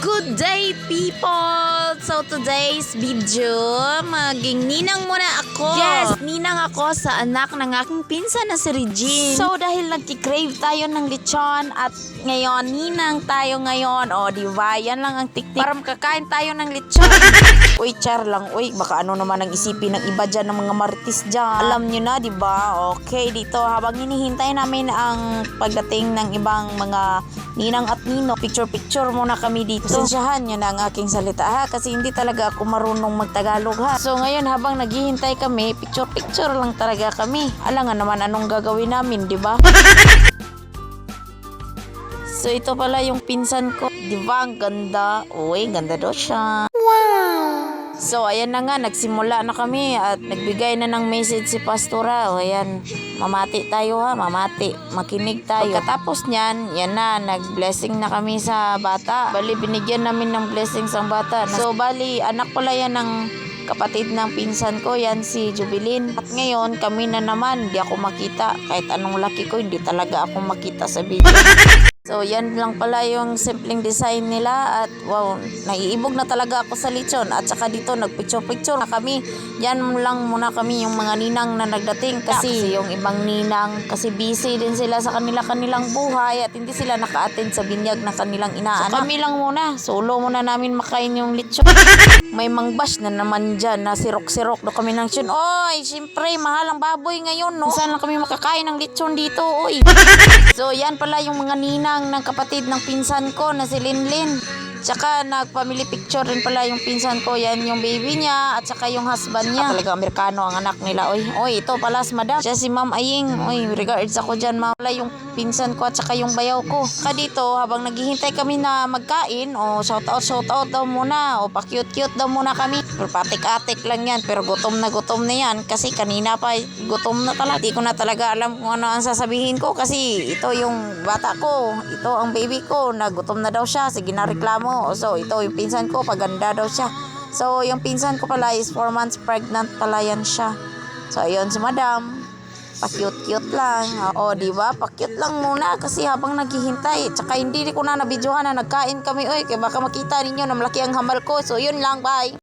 Good day, people! So, today's video, maging ninang muna ako. Yes, ninang ako sa anak ng aking pinsan na si Regine. So, dahil nagki-crave tayo ng lechon at ngayon, ninang tayo ngayon. O, diba? Yan lang ang tiktik. Para makakain tayo ng lechon. Uy, char lang. Uy, baka ano naman ang isipin ng iba dyan, ng mga marites dyan. Alam nyo na, diba? Okay, dito, habang hinihintay namin ang pagdating ng ibang mga ninang at nino, picture-picture muna kami dito. Pasensyahan nyo na ang aking salita ha, kasi hindi talaga ako marunong magtagalog ha. So ngayon habang naghihintay kami, picture-picture lang talaga kami. Alam nga naman anong gagawin namin, di ba? So ito pala yung pinsan ko. Di ba ang ganda? Uy, ganda daw siya. So, ayan na nga, nagsimula na kami at nagbigay na ng message si Pastora. O, ayan, mamati tayo ha, mamati, makinig tayo. Pagkatapos niyan, yan na, nag-blessing na kami sa bata. Bali, binigyan namin ng blessings ang bata. So, bali, anak pala yan ng kapatid ng pinsan ko, yan si Jubilin. At ngayon, kami na naman, hindi ako makita. Kahit anong laki ko, hindi talaga ako makita sa video. So, yan lang pala yung simpleng design nila at wow, naiibog na talaga ako sa lechon at saka dito nagpicture-picture na kami. Yan lang muna kami yung mga ninang na nagdating kasi yung ibang ninang kasi busy din sila sa kanilang buhay at hindi sila naka-attend sa binyag na kanilang inaanak. So, kami lang muna, solo muna namin makain yung lechon. May mangbash na naman dyan na sirok-sirok do kami ng lechon. Oy, siyempre, mahal ang baboy ngayon, no? Saan lang kami makakain ng lechon dito, oy? So, yan pala yung mga ninang ng kapatid ng pinsan ko na si Linlin. Tsaka nag-family picture rin pala yung pinsan ko. Yan yung baby niya at saka yung husband niya. Talaga Amerikano ang anak nila. Oy, ito pala si madam. Siya si Ma'am Aying. Oy, regards ako dyan, ma'am. Wala yung pinsan ko at saka yung bayaw ko. Saka dito, habang naghihintay kami na magkain, shout out daw muna. Pa-cute daw muna kami. Pero patik-atik lang yan. Pero gutom na yan. Kasi kanina pa, gutom na talaga. Hindi ko na talaga alam kung ano ang sasabihin ko. Kasi ito yung bata ko. Ito ang baby ko. Nagutom na daw siya. Sige na reklamo. So, ito yung pinsan ko, paganda daw siya. So, yung pinsan ko pala is 4 months pregnant pala yan siya. So, ayun si madam. Pa-cute lang. O, diba? Pa-cute lang muna kasi habang naghihintay. Tsaka hindi ko na nabidyohan na nagkain kami. Oy, kaya baka makita ninyo na malaki ang hamal ko. So, yun lang. Bye!